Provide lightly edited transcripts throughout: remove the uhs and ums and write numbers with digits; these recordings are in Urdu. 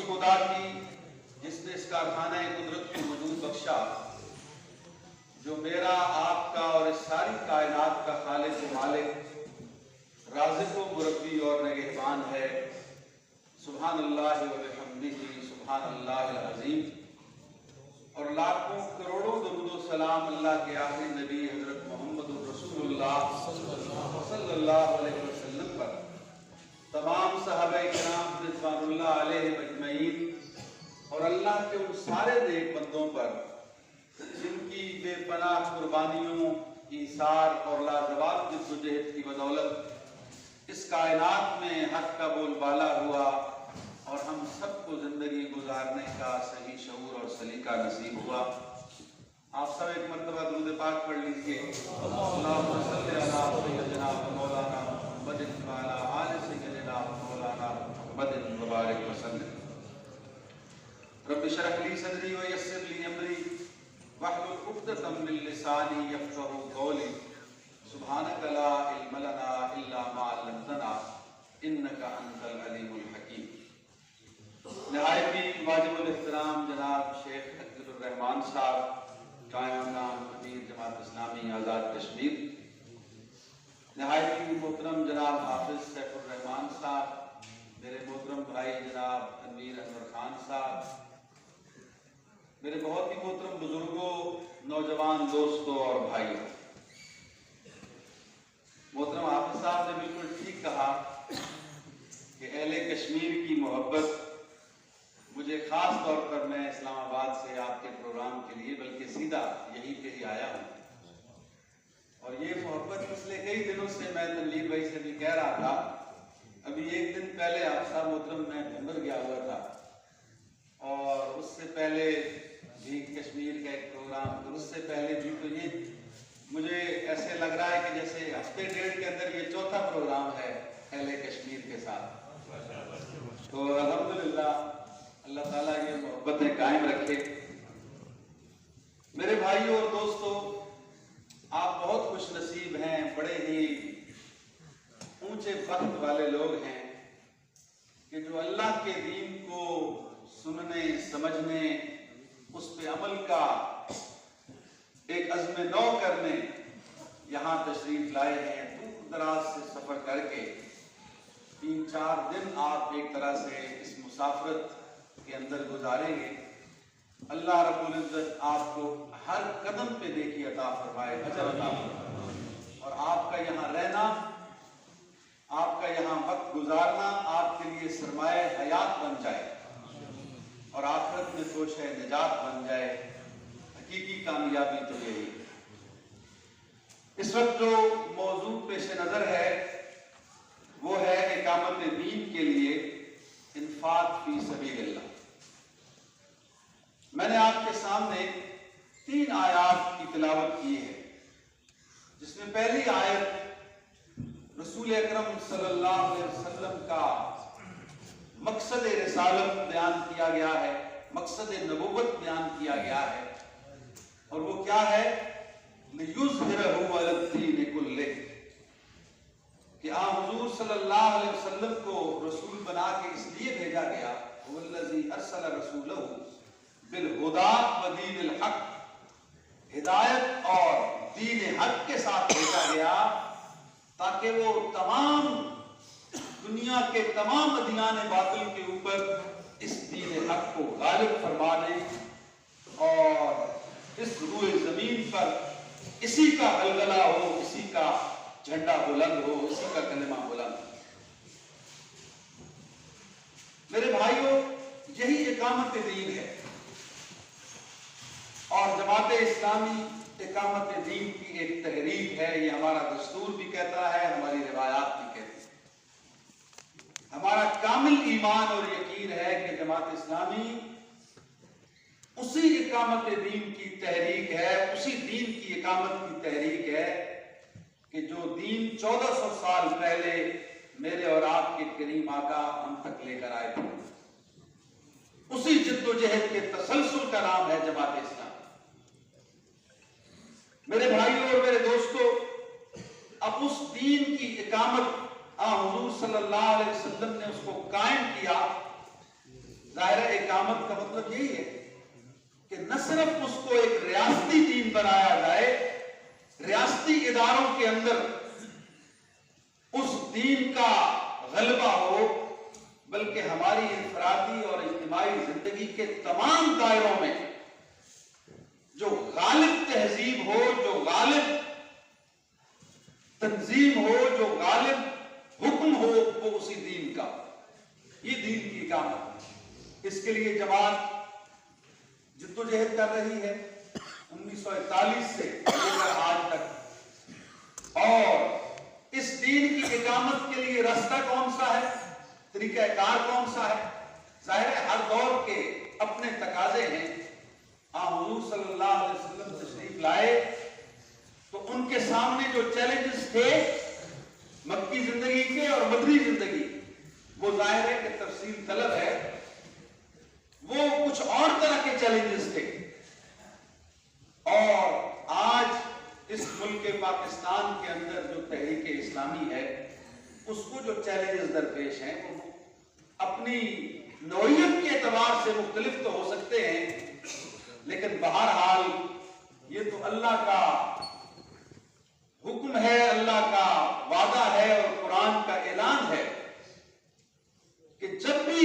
خدا کی جس نے اس کارخانہ قدرت کو وجود بخشا، جو میرا آپ کا اور اس ساری کائنات کا خالق و مالک، رازق و مربی اور نگہبان ہے۔ سبحان اللہ و بحمدہ، سبحان اللہ العظیم۔ اور لاکھوں کروڑوں درود و سلام اللہ کے آخری نبی حضرت محمد رسول اللہ صلی اللہ علیہ وسلم پر، تمام صحابہ کرام رضوان اللہ علیہ اجمعین، اور اللہ کے ان سارے نیک بندوں پر جن کی بے پناہ قربانیوں، ایثار اور لازوال جدوجہد کی بدولت اس کائنات میں حق کا بول بالا ہوا اور ہم سب کو زندگی گزارنے کا صحیح شعور اور سلیقہ نصیب ہوا۔ آپ سب ایک مرتبہ درود پاک پڑھ لیجئے۔ اللہم صلی علی سیدنا مولانا محمد وعلی آل سیدنا مولانا محمد مبارک وسلم۔ رب اشرح لی صدری ویسر لی امری واحلل عقدۃ من لسانی یفقہوا قولی۔ سبحانک لا علم لنا الا ما علمتنا انک انت العلیم الحکیم۔ نہایت ہی واجب الاحترام جناب شیخ عبد الرحمان صاحب، قائم مقام امیر جماعت اسلامی آزاد کشمیر، نہایت ہی محترم جناب حافظ سیف الرحمان صاحب، میرے محترم بھائی جناب تنویر انور خان صاحب، میرے بہت ہی محترم بزرگوں، نوجوان دوستوں اور بھائیوں، محترم حافظ صاحب نے بالکل ٹھیک کہا کہ اہل کشمیر کی محبت مجھے خاص طور پر، میں اسلام آباد سے آپ کے پروگرام کے لیے بلکہ سیدھا یہیں پہ ہی آیا ہوں، اور یہ محبت پچھلے کئی دنوں سے میں تنویر بھائی سے بھی کہہ رہا تھا۔ ابھی ایک دن پہلے آپ صاحب محترم میں بھنبر گیا ہوا تھا، اور اس سے پہلے بھی کشمیر کا ایک پروگرام، اور اس سے پہلے بھی، تو یہ مجھے ایسے لگ رہا ہے کہ جیسے ہفتے ڈیڑھ کے اندر یہ چوتھا پروگرام ہے اہل کشمیر کے ساتھ۔ تو الحمدللہ اللہ تعالیٰ یہ محبتیں قائم رکھے۔ میرے بھائیوں اور دوستوں، آپ بہت خوش نصیب ہیں، بڑے ہی اونچے بخت والے لوگ ہیں کہ جو اللہ کے دین کو سننے، سمجھنے، اس پہ عمل کا ایک عزم نو کرنے یہاں تشریف لائے ہیں۔ دور دراز سے سفر کر کے 3-4 دن آپ ایک طرح سے اس مسافرت کے اندر گزاریں گے۔ اللہ رب العزت آپ کو ہر قدم پہ نیکی عطا فرمائے، اجر عطا فرمائے، اور آپ کا یہاں رہنا، آپ کا یہاں وقت گزارنا آپ کے لیے سرمایہ حیات بن جائے اور آخرت میں توشہ نجات بن جائے۔ حقیقی کامیابی تو یہی۔ اس وقت جو موضوع پیش نظر ہے وہ ہے اقامت دین کے لیے انفاق فی سبیل اللہ۔ میں نے آپ کے سامنے 3 آیات کی تلاوت کی ہے، جس میں پہلی آیت رسول اکرم صلی اللہ علیہ وسلم کا مقصد رسالت بیان کیا گیا ہے، مقصد نبوت بیان کیا گیا ہے، اور وہ کیا ہے؟ لِيُظْهِرَهُ عَلَى الدِّينِ كُلِّهِ، کہ حضور صلی اللہ علیہ وسلم کو رسول بنا کے اس لیے بھیجا گیا، هُوَ الَّذِي أَرْسَلَ رَسُولَهُ بِالْهُدَىٰ وَدِينِ الْحَقِّ، ہدایت اور دین حق کے ساتھ بھیجا گیا تاکہ وہ تمام دنیا کے تمام ادیان باطل کے اوپر اس دین حق کو غالب فرما دے، اور اس روئے زمین پر اسی کا غلغلہ ہو، اسی کا جھنڈا بلند ہو، اسی کا کلمہ بلند ہو۔ میرے بھائیوں، یہی اقامت دین ہے، اور جماعت اسلامی اقامت دین کی ایک تحریک ہے۔ یہ ہمارا دستور بھی کہتا ہے، ہماری روایات بھی کہتی ہے۔ ہمارا کامل ایمان اور یقین ہے کہ جماعت اسلامی اسی اقامت دین کی تحریک ہے، اسی دین کی اقامت کی تحریک ہے کہ جو دین 1400 سال پہلے میرے اور آپ کے کریم آقا ہم تک لے کر آئے تھے۔ اسی جد و جہد کے تسلسل کا نام ہے جماعت اسلام۔ میرے بھائیوں اور میرے دوستوں، اب اس دین کی اقامت حضور صلی اللہ علیہ وسلم نے اس کو قائم کیا، ظاہر ہے اقامت کا مطلب یہی ہے کہ نہ صرف اس کو ایک ریاستی دین بنایا جائے، ریاستی اداروں کے اندر اس دین کا غلبہ ہو، بلکہ ہماری انفرادی اور اجتماعی زندگی کے تمام دائروں میں جو غالب تہذیب ہو، جو غالب تنظیم ہو، جو غالب حکم ہو، وہ اسی دین کا، یہ دین کی اقامت۔ اس کے لیے جماعت جدوجہد کر رہی ہے 1941 سے لے کر آج تک، اور اس دین کی اقامت کے لیے راستہ کون سا ہے، طریقہ کار کون سا ہے؟ ظاہر ہے ہر دور کے اپنے تقاضے ہیں۔ حضور صلی اللہ علیہ وسلم تشریف لائے تو ان کے سامنے جو چیلنجز تھے مکی زندگی کے اور مدنی زندگی، وہ ظاہر ہے کہ تفصیل طلب ہے، وہ کچھ اور طرح کے چیلنجز تھے، اور آج اس ملک پاکستان کے اندر جو تحریک اسلامی ہے، اس کو جو چیلنجز درپیش ہیں وہ اپنی نوعیت کے اعتبار سے مختلف تو ہو سکتے ہیں، لیکن بہرحال یہ تو اللہ کا حکم ہے، اللہ کا وعدہ ہے اور قرآن کا اعلان ہے کہ جب بھی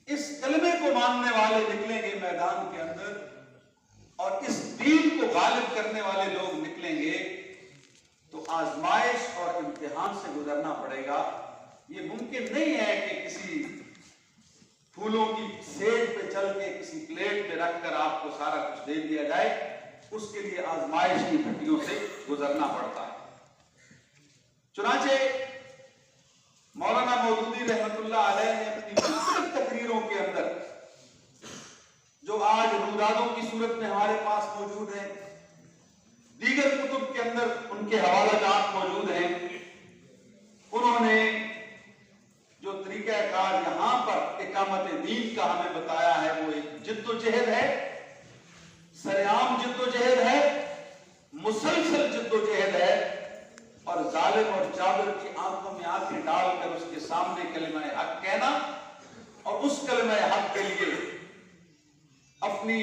اس کلمے کو ماننے والے نکلیں گے میدان کے اندر اور اس دین کو غالب کرنے والے لوگ نکلیں گے تو آزمائش اور امتحان سے گزرنا پڑے گا۔ یہ ممکن نہیں ہے کہ کسی پھولوں کی سیج پہ چل کے کسی پلیٹ پہ رکھ کر آپ کو سارا کچھ دے دیا جائے، اس کے لیے آزمائش کی گھٹیوں سے گزرنا پڑتا ہے۔ چنانچہ مولانا مودودی رحمت اللہ علیہ نے اپنی مختلف تقریروں کے اندر، جو آج رودادوں کی صورت میں ہمارے پاس موجود ہیں، دیگر کتب کے اندر ان کے حوالہ جات موجود ہیں، انہوں نے جو طریقہ کار یہاں پر اقامت دین کا ہمیں بتایا ہے وہ ایک جد و جہد ہے، سرعام جد و جہد ہے، مسلسل جد و جہد ہے، اور ظالم اور جابر کی آنکھوں میں آنکھیں ڈال کر اس کے سامنے کلمہ حق کہنا اور اس کلمہ حق کے لیے اپنی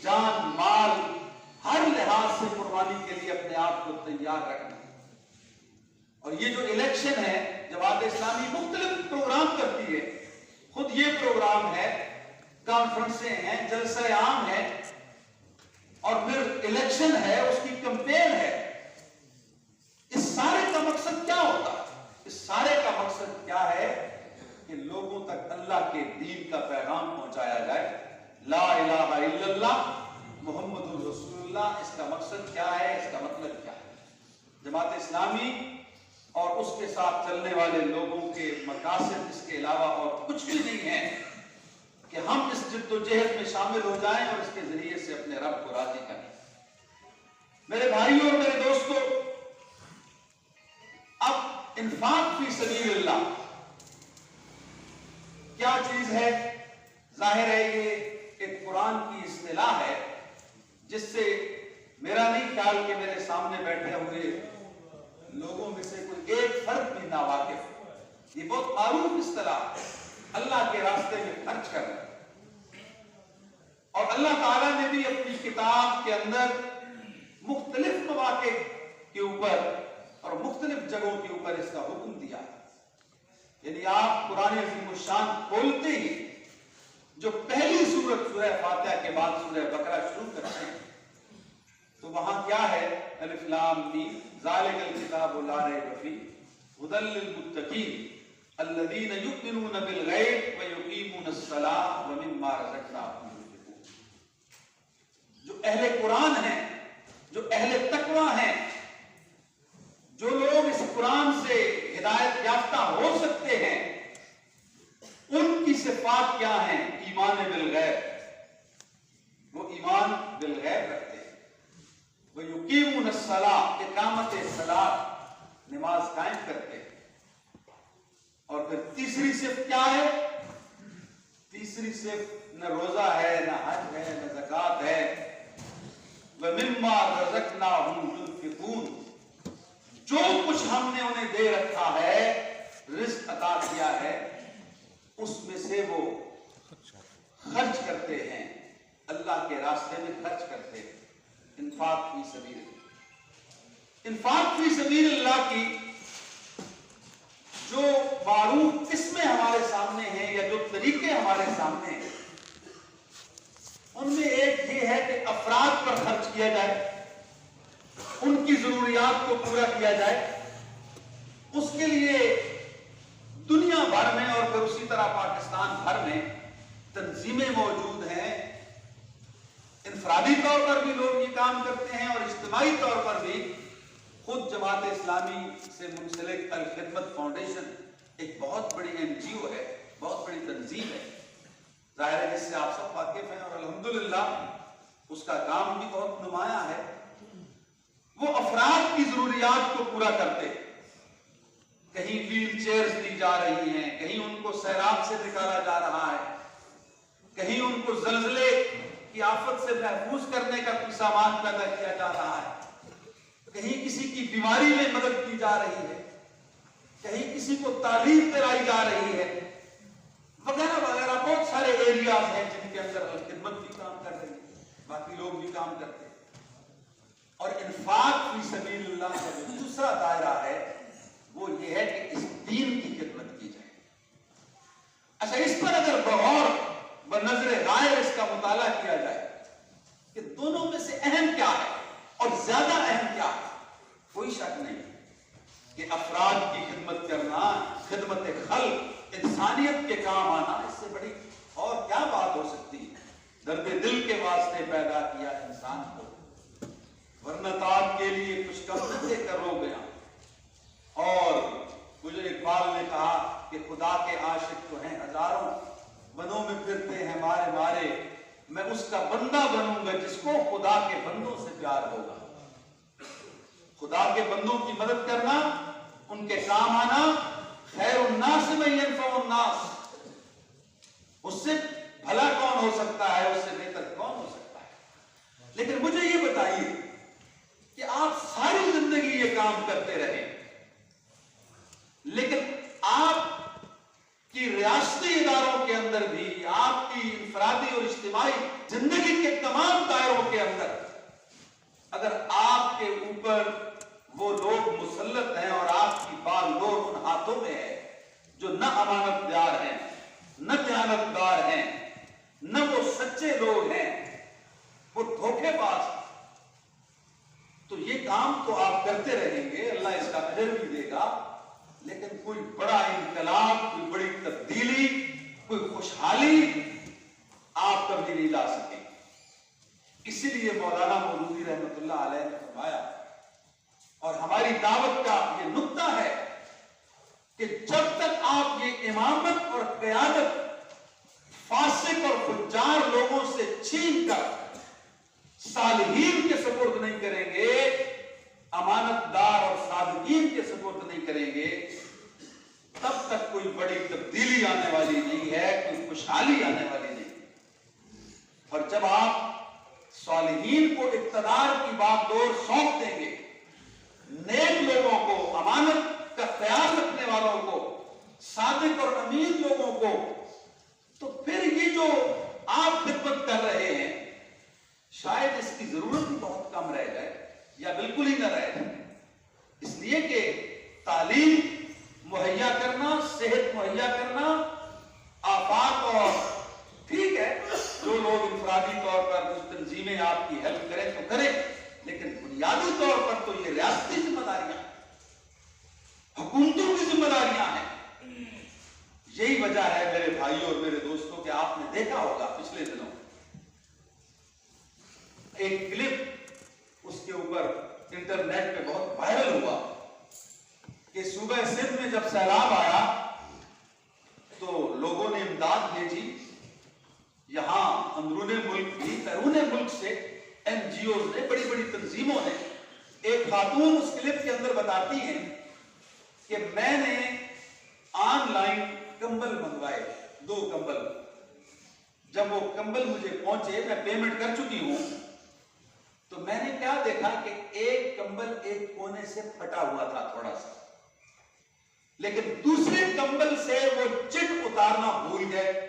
جان مال ہر لحاظ سے قربانی کے لیے اپنے آپ کو تیار رکھنا۔ اور یہ جو الیکشن ہے، جماعت اسلامی مختلف پروگرام کرتی ہے، خود یہ پروگرام ہے، کانفرنسیں ہیں، جلسہ عام ہے، اور پھر الیکشن ہے، اس کی کمپین ہے۔ اس سارے کا مقصد کیا ہوتا ہے؟ اس سارے کا مقصد کیا ہے کہ لوگوں تک اللہ کے دین کا پیغام پہنچایا جائے، لا الہ الا اللہ محمد رسول اللہ۔ اس کا مقصد کیا ہے، اس کا مطلب کیا ہے؟ جماعت اسلامی اور اس کے ساتھ چلنے والے لوگوں کے مقاصد اس کے علاوہ اور کچھ بھی نہیں ہے کہ ہم اس جد و جہد میں شامل ہو جائیں اور اس کے ذریعے سے اپنے رب کو راضی کریں۔ میرے بھائیوں اور میرے دوستوں، اب انفاق فی سبیل اللہ کیا چیز ہے؟ ظاہر ہے یہ ایک قرآن کی اصطلاح ہے جس سے میرا نہیں خیال کہ میرے سامنے بیٹھے ہوئے لوگوں میں سے کوئی ایک فرد بھی ناواقف۔ یہ بہت معروف اصطلاح ہے، اللہ کے راستے میں خرچ کرنا۔ اور اللہ تعالیٰ نے بھی اپنی کتاب کے اندر مختلف مواقع کے اوپر اور مختلف جگہوں کے اوپر اس کا حکم دیا۔ یعنی آپ قرآن عظیم الشان کھولتے ہی جو پہلی سورت سورہ فاتحہ کے بعد سورہ بقرہ شروع کرتے ہیں تو وہاں کیا ہے؟ الف لام میم ذالک الکتاب لا ریب فیہ ھدی للمتقین الذین یؤمنون بالغیب ویقیمون الصلاۃ ومما رزقناہم ينفقون۔ جو اہل قرآن ہیں، جو اہل تقوی ہیں، جو لوگ اس قرآن سے ہدایت یافتہ ہو سکتے ہیں، ان کی صفات کیا ہیں؟ ایمان بالغیب، وہ ایمان بالغیب رکھتے ہیں، وہ یقیمون الصلاۃ، اقامت صلاۃ، نماز قائم کرتے ہیں۔ اور پھر تیسری صفت کیا ہے؟ تیسری صفت نہ روزہ ہے، نہ حج ہے، نہ زکوٰۃ ہے، وَمِمَّا رَزَقْنَاهُمْ يُنْفِقُونَ، جو کچھ ہم نے انہیں دے رکھا ہے، رزق عطا کیا ہے، اس میں سے وہ خرچ کرتے ہیں، اللہ کے راستے میں خرچ کرتے ہیں، انفاق فی سبیل اللہ، انفاق فی سبیل اللہ کی جو معروف قسمیں ہمارے سامنے ہیں یا جو طریقے ہمارے سامنے ہیں، ان میں ایک یہ ہے کہ افراد پر خرچ کیا جائے، ان کی ضروریات کو پورا کیا جائے۔ اس کے لیے دنیا بھر میں اور پھر اسی طرح پاکستان بھر میں تنظیمیں موجود ہیں۔ انفرادی طور پر بھی لوگ یہ کام کرتے ہیں اور اجتماعی طور پر بھی خود جماعت اسلامی سے منسلک الخدمت فاؤنڈیشن ایک بہت بڑی NGO ہے، بہت بڑی تنظیم ہے، ظاہر ہے جس سے آپ سب واقف ہیں، اور الحمدللہ اس کا کام بھی بہت نمایاں ہے۔ وہ افراد کی ضروریات کو پورا کرتے، کہیں ویل چیئرز دی جا رہی ہیں، کہیں ان کو سیلاب سے نکالا جا رہا ہے، کہیں ان کو زلزلے کی آفت سے محفوظ کرنے کا کوئی سامان پیدا کیا جا رہا ہے، کہیں کسی کی بیماری میں مدد کی جا رہی ہے، کہیں کسی کو تعلیم دلائی جا رہی ہے، وغیرہ وغیرہ بہت سارے ایریاز ہیں جن کے اندر خدمت بھی کام کر رہی ہے، باقی لوگ بھی کام کرتے ہیں۔ اور انفاق فی سبیل اللہ کا جو دوسرا دائرہ ہے وہ یہ ہے کہ اس دین کی خدمت کی جائے۔ اچھا، اس پر اگر بغور بنظر غائب اس کا مطالعہ کیا جائے کہ دونوں میں سے اہم کیا ہے اور زیادہ اہم کیا ہے، کوئی شک نہیں کہ افراد کی خدمت کرنا، خدمت خلق، انسانیت کے کام آنا، اس سے بڑی اور کیا بات ہو سکتی ہے۔ درد دل کے واسطے پیدا کیا انسان کو، ورنہ تاب کے لیے کچھ کم سے کرو گیا۔ اور گجر اقبال نے کہا کہ خدا کے عاشق تو ہیں ہزاروں، بنوں میں پھرتے ہیں مارے مارے، میں اس کا بندہ بنوں گا جس کو خدا کے بندوں سے پیار ہوگا۔ خدا کے بندوں کی مدد کرنا، ان کے کام آنا، خیر الناس من ینفع الناس، اس سے بھلا کون ہو سکتا ہے، اس سے بہتر کون ہو سکتا ہے۔ لیکن مجھے یہ بتائیے کہ آپ ساری زندگی یہ کام کرتے رہے، لیکن آپ کی ریاستی اداروں کے اندر بھی، آپ کی انفرادی اور اجتماعی زندگی کے تمام دائروں کے اندر اگر آپ کے اوپر وہ لوگ مسلط ہیں اور آپ کی باغڈور ان ہاتھوں میں ہے جو نہ امانت دار ہیں، نہ دیانت دار ہیں، نہ وہ سچے لوگ ہیں، وہ دھوکے باز، تو یہ کام تو آپ کرتے رہیں گے، اللہ اس کا اجر بھی دے گا، لیکن کوئی بڑا انقلاب، کوئی بڑی تبدیلی، کوئی خوشحالی آپ کبھی نہیں لا سکیں۔ اسی لیے مولانا مودودی رحمت اللہ علیہ نے فرمایا، اور ہماری دعوت کا یہ نقطہ ہے کہ جب تک آپ یہ امامت اور قیادت فاسق اور فجار لوگوں سے چھین کر صالحین کے سپرد نہیں کریں گے، امانت دار اور صادقین کے سپرد نہیں کریں گے، تب تک کوئی بڑی تبدیلی آنے والی نہیں ہے، کوئی خوشحالی آنے والی نہیں۔ اور جب آپ صالحین کو اقتدار کی بات دور سونپ دیں گے، نیک لوگوں کو، امانت کا خیال رکھنے والوں کو، صادق اور امین لوگوں کو، تو پھر یہ جو آپ خدمت کر رہے ہیں شاید اس کی ضرورت ہی بہت کم رہ جائے یا بالکل ہی نہ رہ جائے۔ اس لیے کہ تعلیم مہیا کرنا، صحت مہیا کرنا، آفات، اور ٹھیک ہے جو لوگ انفرادی طور پر کچھ تنظیمیں آپ کی ہیلپ کریں تو کریں، لیکن بنیادی طور پر تو یہ ریاستی ذمہ داریاں، حکومتوں کی ذمہ داریاں ہیں۔ یہی وجہ ہے میرے بھائیوں اور میرے دوستوں کہ آپ نے دیکھا ہوگا پچھلے دنوں ایک کلپ اس کے اوپر انٹرنیٹ پہ بہت وائرل ہوا کہ صوبہ سندھ میں جب سیلاب آیا تو لوگوں نے امداد بھیجی، یہاں اندرون ملک بھی، بیرون ملک سے NGOs نے، بڑی بڑی تنظیموں نے۔ ایک خاتون اس کلپ کے اندر بتاتی ہیں کہ میں نے آن لائن کمبل منگوائے، 2 کمبل، جب وہ کمبل مجھے پہنچے، میں پیمنٹ کر چکی ہوں، تو میں نے کیا دیکھا کہ ایک کمبل ایک کونے سے پھٹا ہوا تھا تھوڑا سا، لیکن دوسرے کمبل سے وہ چٹ اتارنا بھول گئے،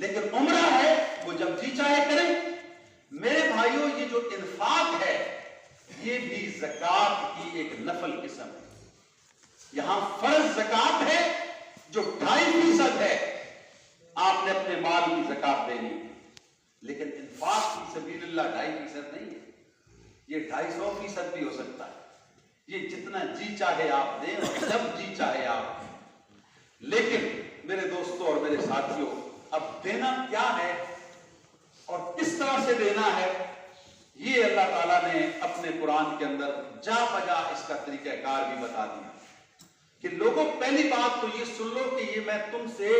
لیکن عمرہ ہے وہ جب جی چاہے کریں۔ میرے بھائیوں یہ جو انفاق ہے یہ بھی زکات کی ایک نفل قسم ہے۔ یہاں فرض زکات ہے جو 2.5% ہے، آپ نے اپنے مال کی زکات دینی، لیکن انفاق فی سبیل اللہ 2.5% نہیں ہے، یہ 250% بھی ہو سکتا ہے۔ یہ جتنا جی چاہے آپ دیں اور جب جی چاہے آپ دیں۔ لیکن میرے دوستوں اور میرے ساتھیوں، اب دینا کیا ہے اور کس طرح سے دینا ہے، یہ اللہ تعالیٰ نے اپنے قرآن کے اندر جا بجا اس کا طریقہ کار بھی بتا دیا کہ لوگوں، پہلی بات تو یہ سن لو کہ یہ میں تم سے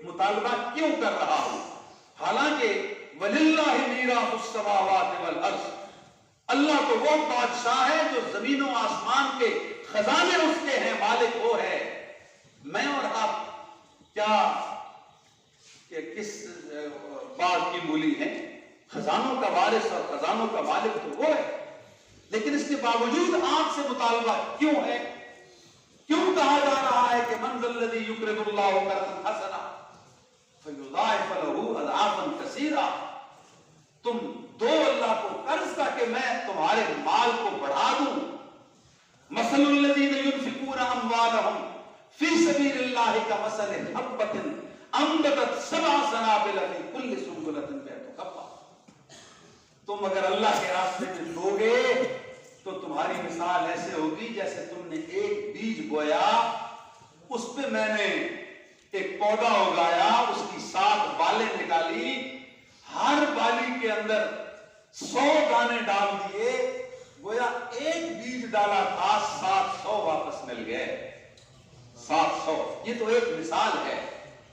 مطالبہ کیوں کر رہا ہوں۔ حالانکہ وَلِلَّهِ مِيرَاثُ السَّمَاوَاتِ وَالْأَرْضِ، اللہ تو وہ بادشاہ ہے جو زمین و آسمان کے خزانے اس کے ہیں، مالک وہ ہے۔ میں اور آپ کیا کہ کس بات کی مولی ہیں؟ خزانوں کا وارث اور خزانوں کا مالک تو وہ ہے، لیکن اس کے باوجود آپ سے مطالبہ کیوں ہے؟ کیوں کہا جا رہا ہے کہ من ذا الذی یقرض اللہ قرضا حسنا فیضاعف لہ اضعافا کثیرا؟ تم دو اللہ کو قرض کا کہ میں تمہارے مال کو بڑھا دوں۔ مثل الذین ينفقون اموالهم فی سبیل اللہ کمثل حبۃ انبتت 7 سنابل فی کل سنبلۃ 100 حبۃ۔ تم اگر اللہ کے راستے میں دو گے تو تمہاری مثال ایسے ہوگی جیسے تم نے ایک بیج بویا، اس پہ میں نے ایک پودا اگایا، اس کی 7 بالیں نکالی، ہر بالی کے اندر 100 دانے ڈال دیے، گویا ایک بیج ڈالا تھا، 700 واپس مل گئے۔ 700، یہ تو ایک مثال ہے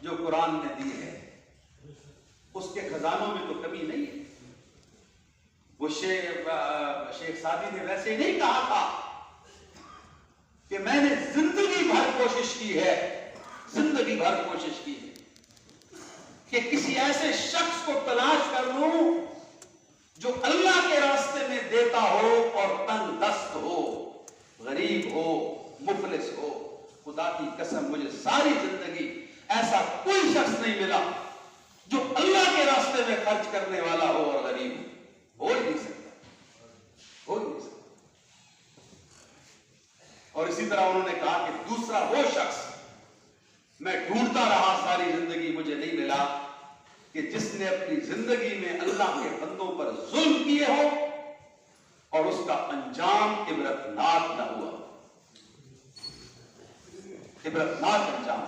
جو قرآن نے دی ہے۔ اس کے خزانوں میں تو کمی نہیں ہے۔ وہ شیخ سعدی نے ویسے ہی نہیں کہا تھا کہ میں نے زندگی بھر کوشش کی ہے، زندگی بھر کوشش کی ہے کہ کسی ایسے شخص کو تلاش کر لوں جو اللہ کے راستے میں دیتا ہو اور تنگ دست ہو، غریب ہو، مفلس ہو۔ خدا کی قسم مجھے ساری زندگی ایسا کوئی شخص نہیں ملا جو اللہ کے راستے میں خرچ کرنے والا ہو اور غریب ہو ہی نہیں سکتا، ہو ہی نہیں سکتا۔ اور اسی طرح انہوں نے کہا کہ دوسرا وہ شخص میں ڈھونڈتا رہا ساری زندگی، مجھے نہیں ملا، کہ جس نے اپنی زندگی میں اللہ کے بندوں پر ظلم کیے ہو اور اس کا انجام عبرتناک نہ ہوا، عبرتناک انجام۔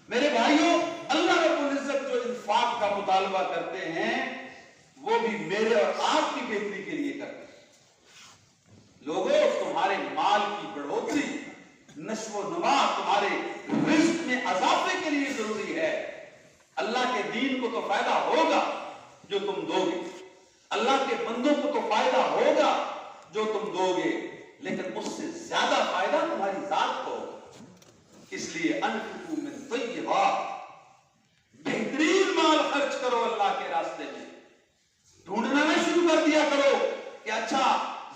میرے بھائیوں، اللہ رب العزت جو انفاق کا مطالبہ کرتے ہیں وہ بھی میرے اور آپ کی بہتری کے لیے کرتے ہیں۔ لوگوں، تمہارے مال کی بڑھوتری، نشو و نما، تمہارے رزق میں اضافے کے لیے ضروری ہے۔ اللہ کے دین کو تو فائدہ ہوگا جو تم دو گے، اللہ کے بندوں کو تو فائدہ ہوگا جو تم دو گے، لیکن اس سے زیادہ فائدہ تمہاری ذات کو ہوگا۔ اس لیے انفقوا من طیبات، بہترین مال خرچ کرو اللہ کے راستے میں۔ ڈھونڈنا نہ شروع کر دیا کرو کہ اچھا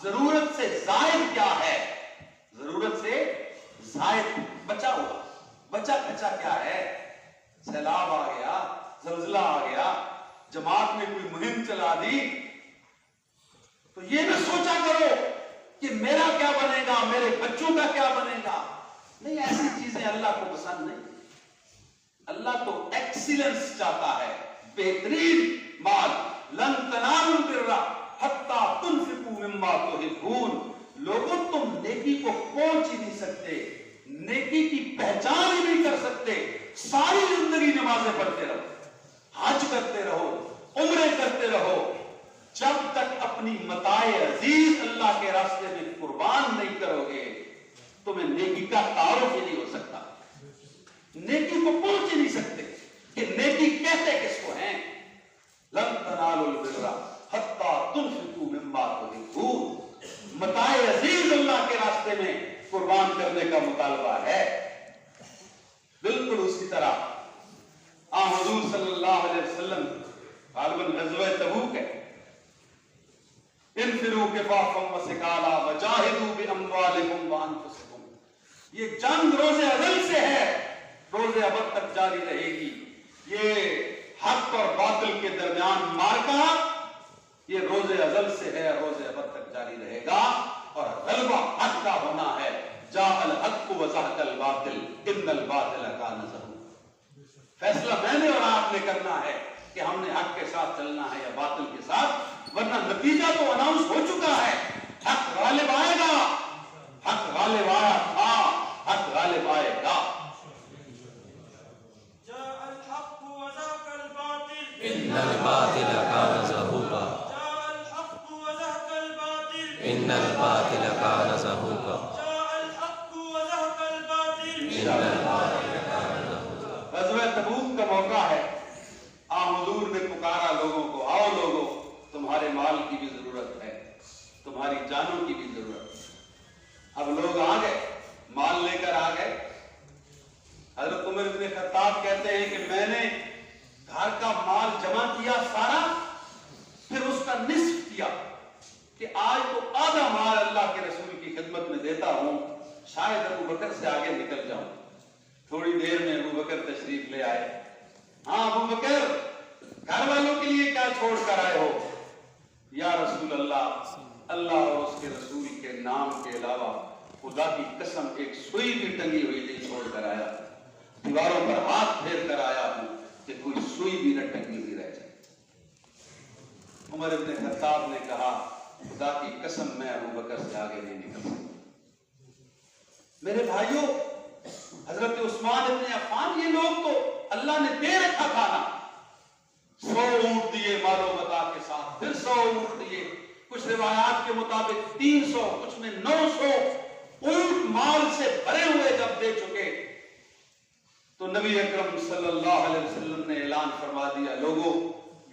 ضرورت سے زائد کیا ہے، ضرورت سے زائد بچا ہوا، بچا کچا کیا ہے؟ سیلاب آ گیا، زلزلہ آ گیا، جماعت نے کوئی مہم چلا دی، تو یہ نہ سوچا کرو کہ میرا کیا بنے گا، میرے بچوں کا کیا بنے گا۔ نہیں، ایسی چیزیں اللہ کو پسند نہیں۔ اللہ تو ایکسیلنس چاہتا ہے، بہترین مال۔ لن تنالوا البر حتی تنفقوا مما تحبون۔ لوگوں، تم نیکی کو پہنچ ہی نہیں سکتے، نیکی کی پہچان ہی نہیں کر سکتے، ساری زندگی نمازیں پڑھتے رہو، حج کرتے رہو، عمرے کرتے رہو، جب تک اپنی متاع عزیز اللہ کے راستے میں قربان نہیں کرو گے تمہیں نیکی کا تعارف ہی نہیں ہو سکتا، نیکی کو پہنچ ہی نہیں سکتے کہ نیکی کہتے کس کو ہیں۔ لن تنالوا البر حتی تنفقوا مما تحبون، متاع عزیز اللہ کے راستے میں قربان کرنے کا مطالبہ ہے۔ بالکل اسی طرح حضور صلی اللہ علیہ وسلم غالباً غزوہ تبوک ہے، انفروا خفافا وثقالا وجاہدوا باموالکم وانفسکم، یہ جنگ روز اول سے ہے، روز ابد تک جاری رہے گی۔ یہ حق اور باطل کے درمیان مارکا یہ روز ازل سے ہے، روز ابد تک جاری رہے گا، اور غلبہ حق کا ہونا ہے۔ جاء الحق وزهق الباطل ان الباطل کان زهوقا۔ فیصلہ میں نے اور آپ نے کرنا ہے کہ ہم نے حق کے ساتھ چلنا ہے یا باطل کے ساتھ، ورنہ نتیجہ تو اناؤنس ہو چکا ہے۔ حق غالب آئے گا، حق غالب آیا تھا، حق غالب آئے گا۔ جاء الحق وزهق الباطل ان الباطل کان زہوقا جاء الحق وزهق الباطل ان الباطل کان زہوقا جاء الحق وزهق الباطل ان الباطل کان زہوقا۔ غزوہ تبوک کا موقع ہے، آ حضور نے پکارا لوگوں کو، آؤ لوگوں، تمہارے مال کی بھی ضرورت ہے، تمہاری جانوں کی بھی ضرورت ہے۔ اب لوگ آ گئے، مال لے کر آ گئے۔ حضرت عمر بن خطاب کہتے ہیں کہ میں نے گھر کا مال جمع کیا سارا، پھر اس کا نصف کیا کہ آج تو آدھا مال اللہ کے رسول کی خدمت میں دیتا ہوں، شاید ابو بکر سے آگے نکل جاؤں۔ تھوڑی دیر میں ابو بکر تشریف لے آئے۔ ہاں ابو بکر، گھر والوں کے لیے کیا چھوڑ کر آئے ہو؟ یا رسول اللہ، اللہ اور اس کے رسول کے نام کے علاوہ خدا کی قسم ایک سوئی بھی ٹنگی ہوئی نہیں چھوڑ کر آیا، دیواروں پر ہاتھ پھیر کر آیا ہوں کہ کوئی سوئی بھی نہ ٹنگی ہوئی رہ جائے۔ عمر ابن خطاب نے کہا خدا کی قسم میں ابو بکر سے آگے نہیں نکل سکتا۔ میرے بھائیوں، حضرت عثمان ابن عفان، یہ لوگ تو اللہ نے دے رکھا تھا نا، 100 اونٹ دیے مال و متاع کے ساتھ، پھر 100 اونٹ دیے، کچھ روایات کے مطابق 300، کچھ میں 900 اونٹ مال سے بھرے ہوئے جب دے چکے تو نبی اکرم صلی اللہ علیہ وسلم نے اعلان فرما دیا، لوگوں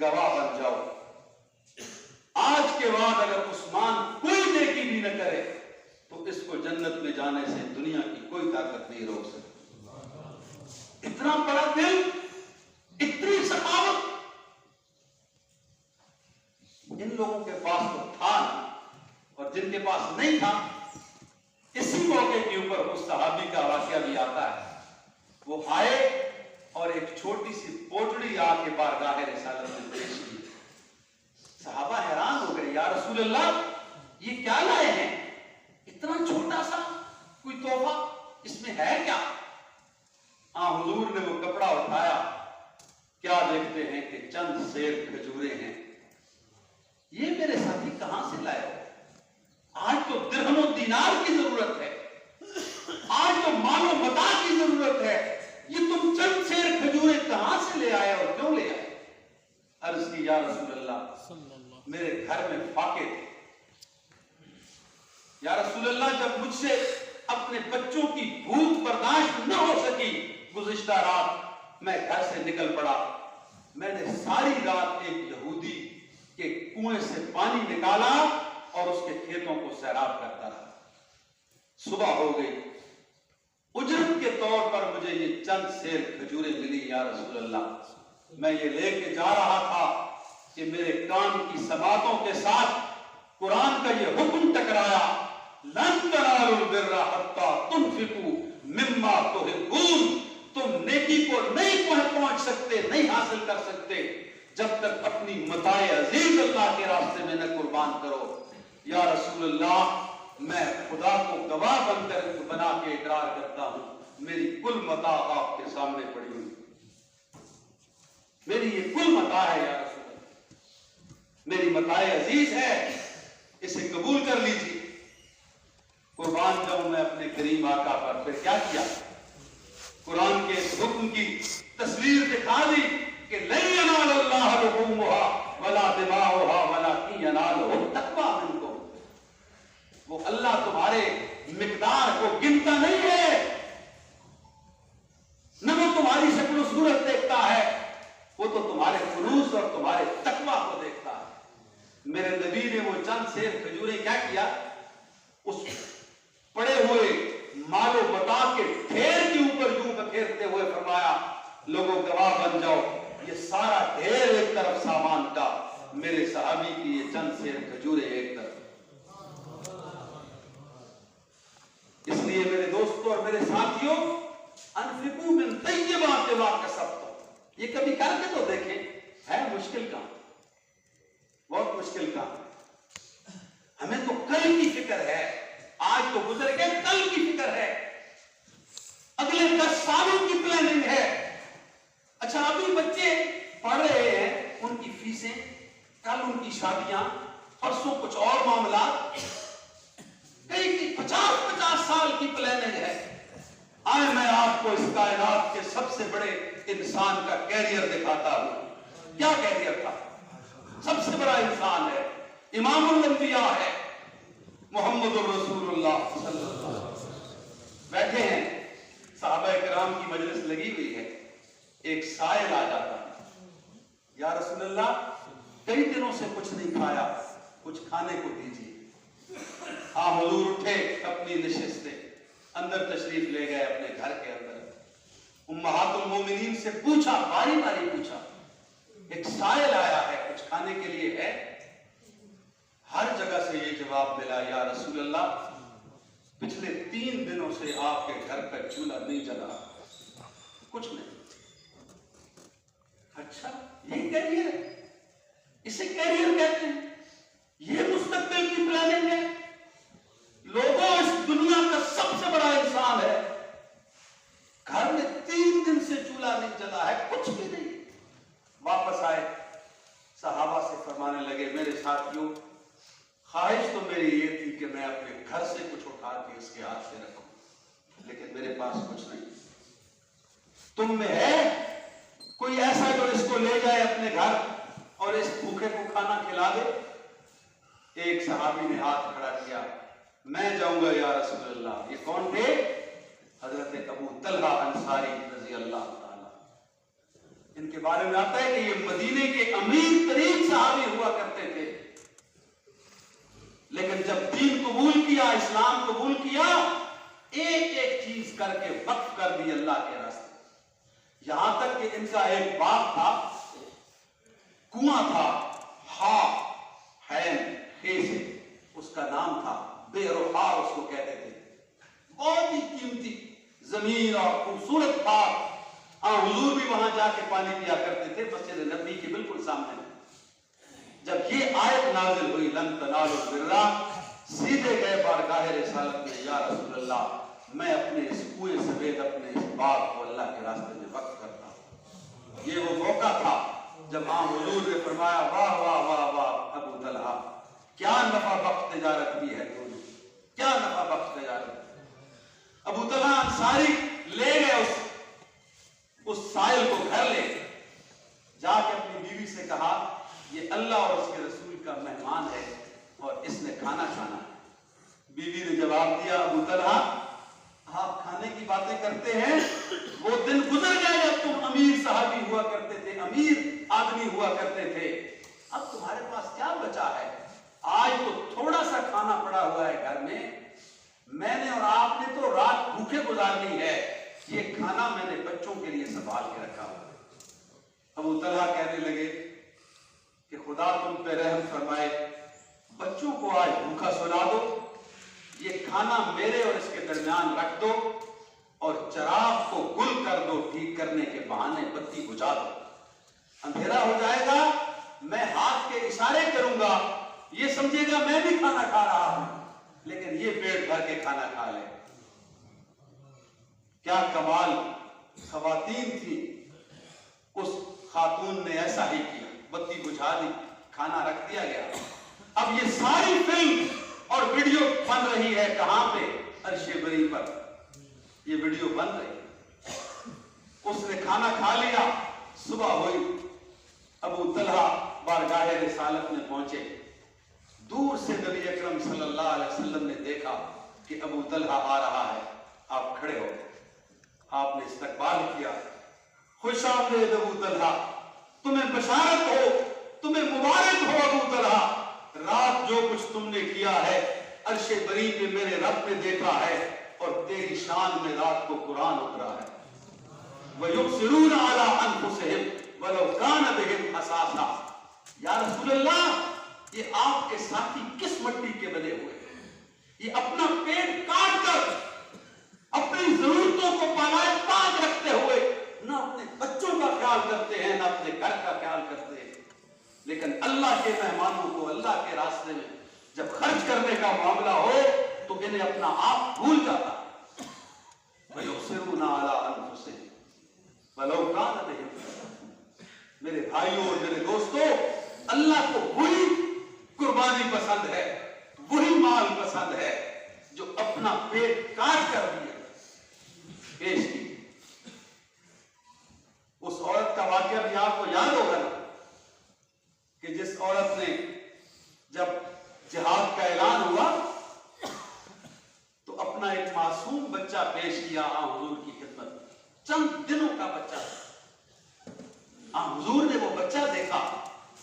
گواہ بن جاؤ، آج کے بعد اگر عثمان کوئی نیکی بھی نہ کرے تو اس کو جنت میں جانے سے دنیا کی کوئی طاقت نہیں روک سکتی۔ اتنا بڑا دل، اتنی سخاوت ان لوگوں کے پاس تو تھا نا، اور جن کے پاس نہیں تھا، اسی موقع کے اوپر اس صحابی کا واقعہ بھی آتا ہے۔ وہ آئے اور ایک چھوٹی سی پوٹڑی آ کے بارگاہ رسالت میں پیش کی۔ صحابہ حیران ہو گئے، یا رسول اللہ یہ کیا لائے ہیں؟ اتنا چھوٹا سا کوئی تحفہ، اس میں ہے کیا؟ حضور نے وہ کپڑا اٹھایا، کیا دیکھتے ہیں کہ چند سیر کھجورے ہیں۔ یہ میرے ساتھی کہاں سے لائے ہو؟ آج تو درہم و دینار کی ضرورت ہے، آج تو مال و متاع کی ضرورت ہے، یہ تم چند سیر کھجورے کہاں سے لے آئے اور کیوں لے آئے؟ عرض کی یا رسول اللہ میرے گھر میں فاقے تھے، یا رسول اللہ جب مجھ سے اپنے بچوں کی بھوک برداشت نہ ہو سکی گزشتہ رات میں گھر سے نکل پڑا، میں نے ساری رات ایک یہودی کے کنویں سے پانی نکالا اور اس کے کھیتوں کو سیراب کرتا رہا۔ صبح ہو گئی، اجرت کے طور پر مجھے یہ چند سیر کھجوریں ملی، یا رسول اللہ میں یہ لے کے جا رہا تھا کہ میرے کان کی سماعتوں کے ساتھ قرآن کا یہ حکم ٹکرایا، لن تنالوا البر حتی تنفقوا مما تحبون، تم نیکی کو نہیں پہنچ سکتے، نہیں حاصل کر سکتے جب تک اپنی متاع عزیز اللہ کے راستے میں نہ قربان کرو۔ یا رسول اللہ میں خدا کو گواہ بنا کے اقرار کرتا ہوں، میری کل متاع آپ کے سامنے پڑی ہوئی، میری یہ کل متاع ہے یا رسول اللہ، میری متاع عزیز ہے، اسے قبول کر لیجیے۔ قربان جاؤں میں اپنے کریم آقا پر۔ پھر کیا کیا؟ قرآن کے اس حکم کی تصویر دکھا دی کہ لن ینال اللہ لحومها ولا دماؤها ولکن ینالہ التقوی منکم، وہ اللہ تمہارے مقدار کو گنتا نہیں ہے، نہ وہ تمہاری شکل و صورت دیکھتا ہے، وہ تو تمہارے خلوص اور تمہارے تقوی کو دیکھتا ہے۔ میرے نبی نے وہ چند سیر کھجوریں کیا کیا؟ اس پڑے ہوئے مال و متاع کے ڈھیر کے اوپر یوں بکھیرتے ہوئے فرمایا، لوگوں گواہ بن جاؤ، یہ سارا ڈھیر ایک طرف سامان کا، میرے صحابی کی یہ چند سیر کھجوریں ایک طرف۔ اس لیے میرے دوستوں اور میرے ساتھیوں، انفقوا من طیبات ما کسبتم، یہ کبھی کر کے تو دیکھیں. ہے مشکل کام, بہت مشکل کام. ہمیں تو کل کی فکر ہے, آج تو گزر گئے, کل کی فکر ہے, اگلے 10 سالوں کی پلاننگ ہے. اچھا ابھی بچے پڑھ رہے ہیں, ان کی فیسیں, کل ان کی شادیاں, پرسوں کچھ اور معاملات, کئی 50 سال کی پلاننگ ہے. آئے میں آپ کو اس کائنات کے سب سے بڑے انسان کا کیریئر دکھاتا ہوں. کیا کیریئر تھا؟ سب سے بڑا انسان ہے, امام الانبیاء ہے, محمد الرسول اللہ صلی اللہ علیہ وسلم. بیٹھے ہیں, صحابہ کرام کی مجلس لگی ہوئی ہے, ایک سائل آ جاتا ہے, یا رسول اللہ کئی دنوں سے کچھ نہیں کھایا, کچھ کھانے کو دیجیے. حضور اٹھے, اپنی نشست سے اندر تشریف لے گئے اپنے گھر کے اندر. امہات المومنین سے پوچھا, باری باری پوچھا, ایک سائل آیا ہے, کچھ کھانے کے لیے ہے؟ ہر جگہ سے یہ جواب ملا, یا رسول اللہ پچھلے 3 دنوں سے آپ کے گھر کا چولہا نہیں جلا, کچھ نہیں. اچھا یہ کیریئر ہے, اسے کیریئر کہتے ہیں, یہ مستقبل کی پلاننگ ہے. لوگوں اس دنیا کا سب سے بڑا انسان ہے, گھر میں 3 دن سے چولہا نہیں جلا ہے, کچھ بھی نہیں. واپس آئے, صحابہ سے فرمانے لگے, میرے ساتھیوں خواہش تو میری یہ تھی کہ میں اپنے گھر سے کچھ اٹھا کے اس کے ہاتھ سے رکھوں, لیکن میرے پاس کچھ نہیں. تم میں ہے کوئی ایسا جو اس کو لے جائے اپنے گھر اور اس بھوکے کو کھانا کھلا دے؟ ایک صحابی نے ہاتھ کھڑا کیا, میں جاؤں گا یا رسول اللہ. یہ کون تھے؟ حضرت ابو طلحہ انصاری رضی اللہ تعالی. ان کے بارے میں آتا ہے کہ یہ مدینے کے امیر ترین صحابی ہوا کرتے تھے, لیکن جب دین قبول کیا, اسلام قبول کیا, ایک ایک چیز کر کے وقف کر دی اللہ کے راستے. یہاں تک کہ ان کا ایک باغ تھا, کنواں تھا, سے اس کا نام تھا, بئر اس کو کہتے تھے. بہت ہی قیمتی زمین اور خوبصورت باغ. حضور بھی وہاں جا کے پانی پیا کرتے تھے, مسجد نبوی کے بالکل سامنے. جب یہ آیت نازل ہوئی, لن تنالوا البر, سیدھے گئے بارگاہ رسالت میں, یا رسول اللہ میں اپنے اس کنویں سمیت اپنے اس باغ کو اللہ کے راستے میں وقف کرتا ہوں. یہ وہ موقع تھا جب حضور نے فرمایا, واہ واہ واہ واہ ابو طلحہ, کیا نفع بخش تجارت کی ہے تو نے, کیا نفع بخش تجارت. ابو طلحہ انصاری لے گئے اس سائل کو گھر لے, جا کے اپنی بیوی سے کہا یہ اللہ اور اس کے رسول کا مہمان ہے اور اس نے کھانا کھانا ہے. بیوی نے جواب دیا, ابو طلحہ آپ کھانے کی باتیں کرتے ہیں, وہ دن گزر گئے جب تم امیر صحابی ہوا کرتے تھے, امیر آدمی ہوا کرتے تھے. اب تمہارے پاس کیا بچا ہے؟ آج تو تھوڑا سا کھانا پڑا ہوا ہے گھر میں, میں نے اور آپ نے تو رات بھوکے گزارنی ہے, یہ کھانا میں نے بچوں کے لیے سنبھال کے رکھا ہوا. ابو طلحہ کہنے لگے کہ خدا تم پہ رحم فرمائے, بچوں کو آج بھوکا سلا دو, یہ کھانا میرے اور اس کے درمیان رکھ دو, اور چراغ کو گل کر دو, ٹھیک کرنے کے بہانے بتی بجھا دو. اندھیرا ہو جائے گا, میں ہاتھ کے اشارے کروں گا, یہ سمجھے گا میں بھی کھانا کھا رہا ہوں, لیکن یہ پیٹ بھر کے کھانا کھا لے. کیا کمال خواتین تھی, اس خاتون نے ایسا ہی کیا, بتی بجھا دی, کھانا رکھ دیا گیا. اب یہ ساری فلم اور ویڈیو بن رہی ہے کہاں پہ؟ عرش بری پر یہ ویڈیو بن رہی. اس نے کھانا کھا لیا, صبح ہوئی, ابو طلحہ بارگاہ رسالت میں پہنچے. دور سے نبی اکرم صلی اللہ علیہ وسلم نے دیکھا کہ ابو طلحہ آ رہا ہے. آپ کھڑے ہو, آپ نے استقبال کیا, خوش آمدید ابو طلحہ, تمہیں بشارت ہو, تمہیں مبارک ہو ابو طلحہ, رات جو کچھ تم نے کیا ہے عرش بری پہ میرے رب نے دیکھا ہے, اور تیری شان میں رات کو قرآن اترا ہے. وَيُبْصِرُونَ عَلَىٰ أَنفُسِهِمْ وَلَوْ كَانَ بِهِمْ خَصَاصَةٌ. یا رسول اللہ یہ آپ کے ساتھی کس مٹی کے بنے ہوئے ہیں, یہ اپنا پیٹ کاٹ کر اپنی ضرورتوں کو بالائے باز رکھتے ہوئے نہ اپنے بچوں کا خیال کرتے اللہ کے مہمانوں کو اللہ کے راستے میں جب خرچ کرنے کا معاملہ ہو تو انہیں اپنا آپ بھول جاتا ہے۔ وَيُؤْثِرُونَ عَلَىٰ أَنفُسِهِمْ وَلَوْ كَانَ بِهِمْ خَصَاصَةٌ۔ میرے بھائیوں اور میرے دوستوں، اللہ کو وہی قربانی پسند ہے، وہی مال پسند ہے جو اپنا پیٹ کاٹ کر دیا پیش کی۔ اس عورت کا واقعہ بھی آپ کو یاد ہوگا نا، کہ جس عورت نے جب جہاد کا اعلان ہوا تو اپنا ایک معصوم بچہ پیش کیا حضور کی خدمت میں، چند دنوں کا بچہ۔ حضور نے وہ بچہ دیکھا،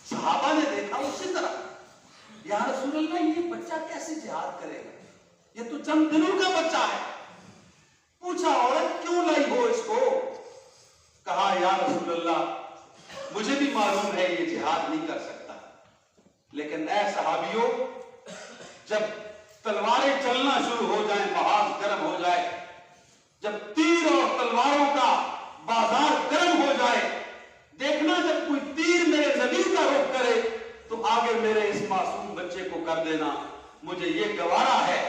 صحابہ نے دیکھا اسی طرح، یا رسول اللہ یہ بچہ کیسے جہاد کرے گا، یہ تو چند دنوں کا بچہ ہے۔ پوچھا عورت کیوں لائی ہو اس کو؟ کہا یا رسول اللہ مجھے بھی معلوم ہے یہ جہاد نہیں کر سکتا، لیکن اے صحابیوں جب تلواریں چلنا شروع ہو جائیں، محاذ گرم ہو جائے، جب تیر اور تلواروں کا بازار گرم ہو جائے، دیکھنا جب کوئی تیر میرے نبی کا رخ کرے تو آگے میرے اس معصوم بچے کو کر دینا۔ مجھے یہ گوارا ہے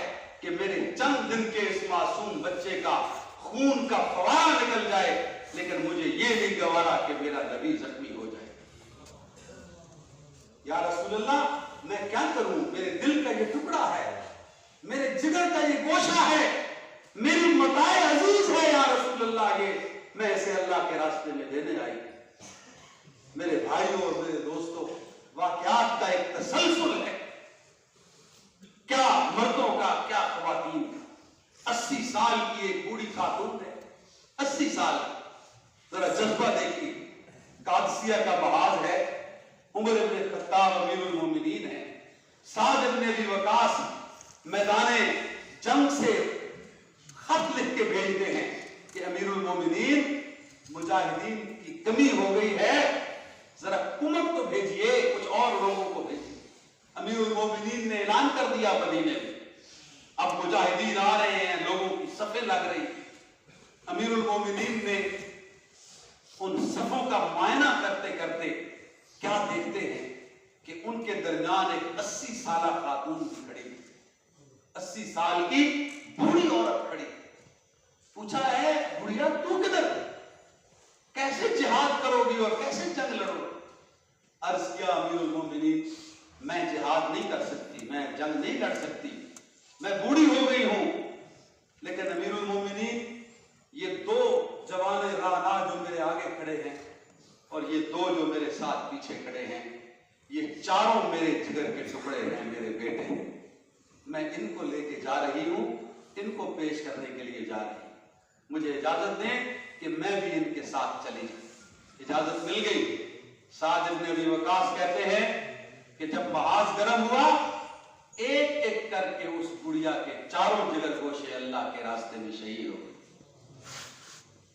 کہ میرے چند دن کے اس معصوم بچے کا خون کا فوارہ نکل جائے، لیکن مجھے یہ نہیں گوارا کہ میرا نبی زخمی ہو جائے۔ یا رسول اللہ میں کیا کروں، میرے دل کا یہ ٹکڑا ہے، میرے جگر کا یہ گوشہ ہے، میری متاع عزیز ہے یا رسول اللہ، یہ میں اسے اللہ کے راستے میں دینے آئی۔ میرے بھائیوں اور میرے دوستوں، واقعات کا ایک تسلسل ہے، کیا مردوں کا کیا خواتین کا۔ 80 سال کی ایک بوڑھی خاتون ہے، 80 سال، ذرا جذبہ دیکھیے، قادسیہ کا محاذ ہے، عمر بن خطاب امیر المومنین ہے، سعد بن ابی وقاص میدان جنگ سے خط لکھ کے بھیجتے ہیں کہ امیر المومنین مجاہدین کی کمی ہو گئی ہے، ذرا کمک تو بھیجئے، کچھ اور لوگوں کو بھیجئے۔ امیر المومنین نے اعلان کر دیا مدینے میں، اب مجاہدین آ رہے ہیں، لوگوں کی صفیں لگ رہی۔ امیر المومنین نے ان صفوں کا معائنہ کرتے کرتے کیا دیکھتے ہیں کہ ان کے درمیان ایک 80 سالہ خاتون کھڑی، 80 سال کی بوڑھی عورت کھڑی۔ پوچھا ہے بڑھیا تو کدھر، کیسے جہاد کرو گی اور کیسے جنگ لڑو گی؟ عرض کیا امیر المومنین میں جہاد نہیں کر سکتی، میں جنگ نہیں لڑ سکتی، میں بوڑھی ہو گئی ہوں۔ لیکن امیر المومنین یہ 2 جوان رانا جو میرے آگے کھڑے ہیں اور یہ 2 جو میرے ساتھ پیچھے کھڑے ہیں، یہ چاروں میرے جگر کے ٹکڑے ہیں، میرے بیٹے ہیں، میں ان کو لے کے جا رہی ہوں، ان کو پیش کرنے کے لیے جا رہی ہوں، مجھے اجازت دیں کہ میں بھی ان کے ساتھ چلی جاؤں۔ اجازت مل گئی۔ سعد بن ابی وقاص کہتے ہیں کہ جب محاذ گرم ہوا، ایک ایک کر کے اس گڑیا کے چاروں جگر گوشے اللہ کے راستے میں شہید ہو گئے۔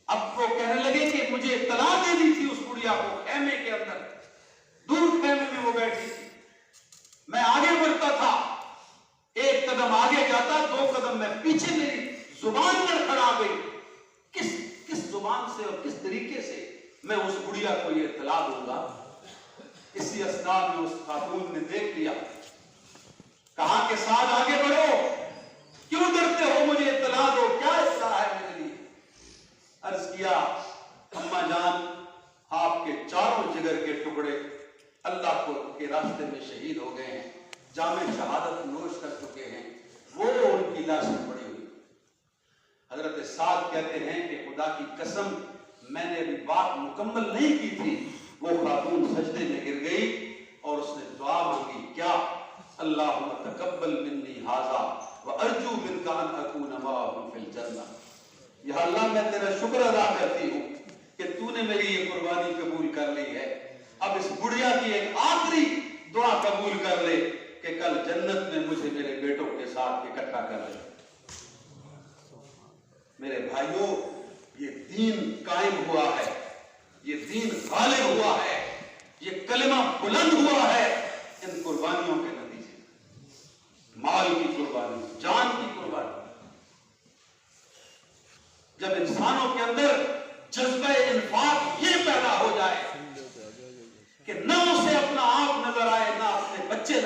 اب وہ کہنے لگے کہ مجھے اطلاع دے دی تھی اس گڑیا کو خیمے کے اندر، دور خیمے میں وہ بیٹھی تھی، میں آگے بڑھتا تھا، ایک قدم آگے جاتا، 2 قدم میں پیچھے، میری زبان لڑکھڑا گئی، کس زبان سے اور کس طریقے سے میں اس گڑیا کو یہ اطلاع دوں گا؟ اسی اثناء میں اس خاتون نے دیکھ لیا، کہا کہ سعد آگے بڑھو، کیوں ڈرتے ہو، مجھے اطلاع دو، کیا اطلاع ہے میرے لیے؟ عرض کیا اماں جان آپ کے چاروں جگر کے ٹکڑے اللہ کو کے راستے میں شہید ہو گئے ہیں، جام شہادت نوش کر چکے ہیں، وہ ان کی لاشیں پڑی ہوئی۔ حضرت سعد کہتے ہیں کہ خدا کی قسم میں نے ابھی بات مکمل نہیں کی تھی، وہ خاتون سجدے میں گر گئی اور اس نے دعا مانگی، کیا؟ اللہم تقبل منی ھذا وارجو منک ان اکون معہم فی الجنہ۔ یا اللہ میں تیرا شکر ادا کرتی ہوں کہ تو نے میری یہ قربانی قبول کر لی ہے، اب اس بڑھیا کی ایک آخری دعا قبول کر لے کہ کل جنت میں مجھے میرے بیٹوں کے ساتھ اکٹھا کر لے۔ میرے بھائیوں، یہ دین قائم ہوا ہے، یہ دین غالب ہوا ہے، یہ کلمہ بلند ہوا ہے ان قربانیوں کے نتیجے، مال کی قربانی، جان کی قربانی۔ جب انسانوں کے اندر جذبہ انفاق یہ پیدا ہو جائے کہ نہ اسے اپنا آپ نظر آئے، نہ